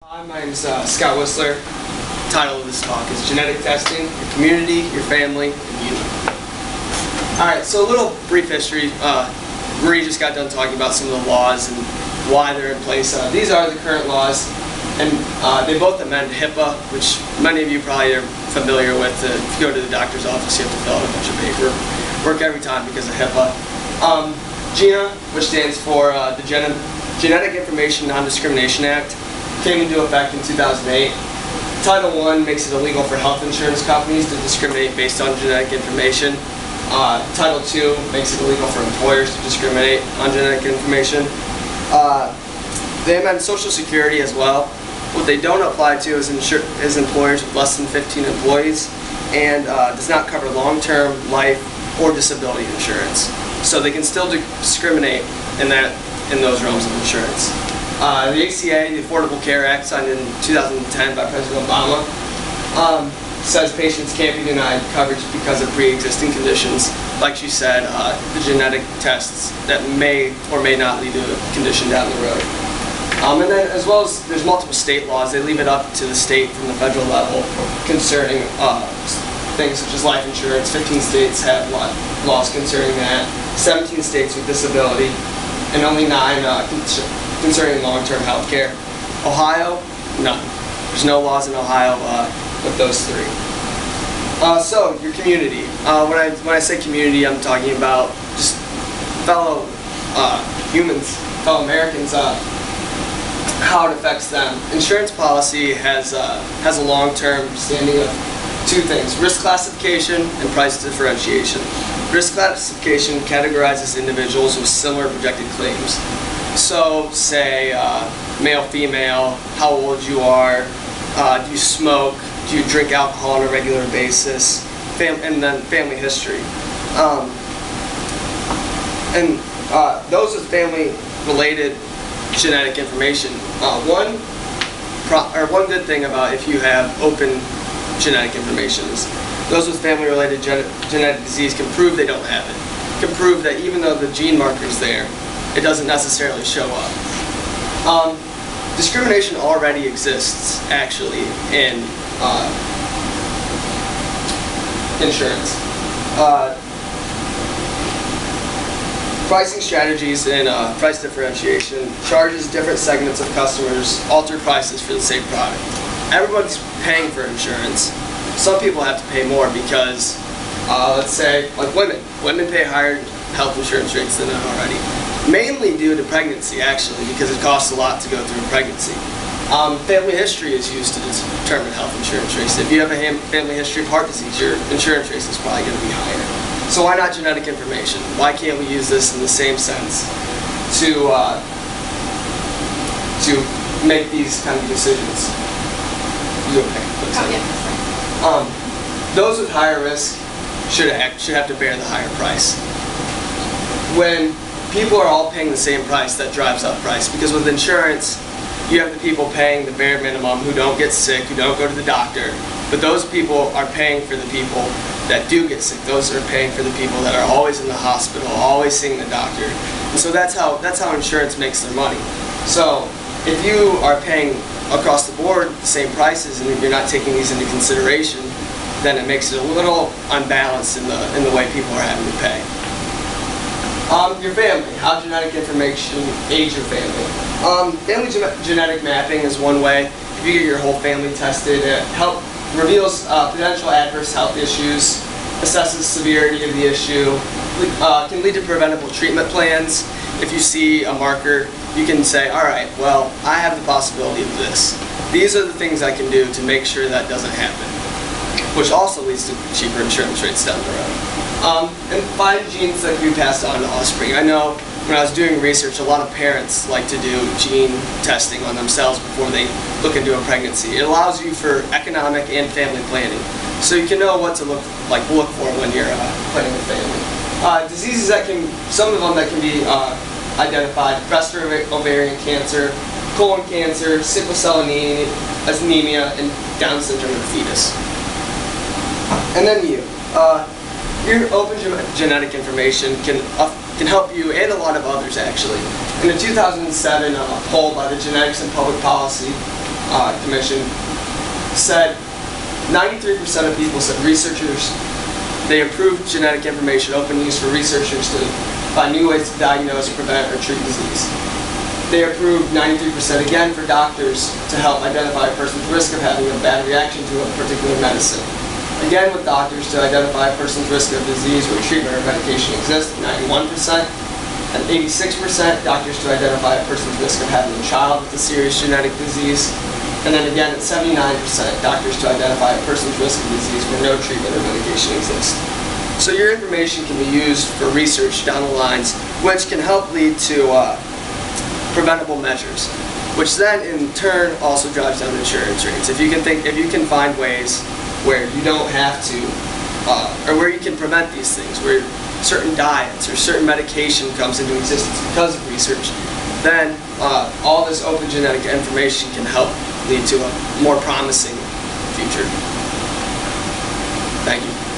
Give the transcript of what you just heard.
Hi, my name is Scott Whistler. The title of this talk is Genetic Testing, Your Community, Your Family, and You. Alright, so a little brief history. Marie just got done talking about some of the laws and why they're in place. These are the current laws, and they both amend HIPAA, which many of you probably are familiar with. If you go to the doctor's office, you have to fill out a bunch of paperwork every time because of HIPAA. GINA, which stands for the Genetic Information Non-Discrimination Act, came into effect in 2008. Title I makes it illegal for health insurance companies to discriminate based on genetic information. Title II makes it illegal for employers to discriminate on genetic information. They amend Social Security as well. What they don't apply to is employers with less than 15 employees, and does not cover long-term, life, or disability insurance. So they can still discriminate in those realms of insurance. The ACA, the Affordable Care Act, signed in 2010 by President Obama, says patients can't be denied coverage because of pre-existing conditions. Like she said, the genetic tests that may or may not lead to a condition down the road. And then, as well as there's multiple state laws, they leave it up to the state from the federal level concerning things such as life insurance. 15 states have laws concerning that, 17 states with disability, and only 9 concerning long-term health care. Ohio, none. There's no laws in Ohio with those 3. So, your community. When I say community, I'm talking about just fellow humans, fellow Americans, how it affects them. Insurance policy has a long-term standing of 2 things: risk classification and price differentiation. Risk classification categorizes individuals with similar projected claims. So, say male, female, how old you are, do you smoke, do you drink alcohol on a regular basis, and then family history. Those with family-related genetic information. One good thing about if you have open genetic information is those with family-related genetic disease can prove they don't have it. Can prove that even though the gene marker is there, it doesn't necessarily show up. Discrimination already exists, actually, in insurance. Pricing strategies and price differentiation charges different segments of customers altered prices for the same product. Everyone's paying for insurance. Some people have to pay more because, let's say, like women. Women pay higher health insurance rates than men already. Mainly due to pregnancy, actually, because it costs a lot to go through a pregnancy. Family history is used to determine health insurance rates. If you have a family history of heart disease, your insurance rate is probably going to be higher. So why not genetic information? Why can't we use this in the same sense to make these kind of decisions? Those with higher risk should have to bear the higher price. When people are all paying the same price, that drives up price, because with insurance you have the people paying the bare minimum who don't get sick, who don't go to the doctor, but those people are paying for the people that do get sick. Those are paying for the people that are always in the hospital, always seeing the doctor. And so that's how insurance makes their money. So if you are paying across the board the same prices and you're not taking these into consideration, then it makes it a little unbalanced in the way people are having to pay. Your family, how genetic information aids your family. Family genetic mapping is one way. If you get your whole family tested, it reveals potential adverse health issues, assesses severity of the issue, can lead to preventable treatment plans. If you see a marker, you can say, alright, well, I have the possibility of this. These are the things I can do to make sure that doesn't happen, which also leads to cheaper insurance rates down the road. And find genes that can be passed on to offspring. I know when I was doing research, a lot of parents like to do gene testing on themselves before they look into a pregnancy. It allows you for economic and family planning, so you can know what to look for when you're planning a family. Diseases some of them that can be identified: breast or ovarian cancer, colon cancer, sickle cell anemia, and Down syndrome in the fetus. And then your open genetic information can help you and a lot of others, actually. In a 2007 poll by the Genetics and Public Policy Commission said 93% of people said researchers, they approved genetic information open use for researchers to find new ways to diagnose, prevent, or treat disease. They approved 93% again for doctors to help identify a person's risk of having a bad reaction to a particular medicine. Again with doctors to identify a person's risk of disease where treatment or medication exists, 91%. And 86% doctors to identify a person's risk of having a child with a serious genetic disease. And then again at 79% doctors to identify a person's risk of disease where no treatment or medication exists. So your information can be used for research down the lines, which can help lead to preventable measures, which then in turn also drives down insurance rates. If you can find ways where you don't have to, or where you can prevent these things, where certain diets or certain medication comes into existence because of research, then all this open genetic information can help lead to a more promising future. Thank you.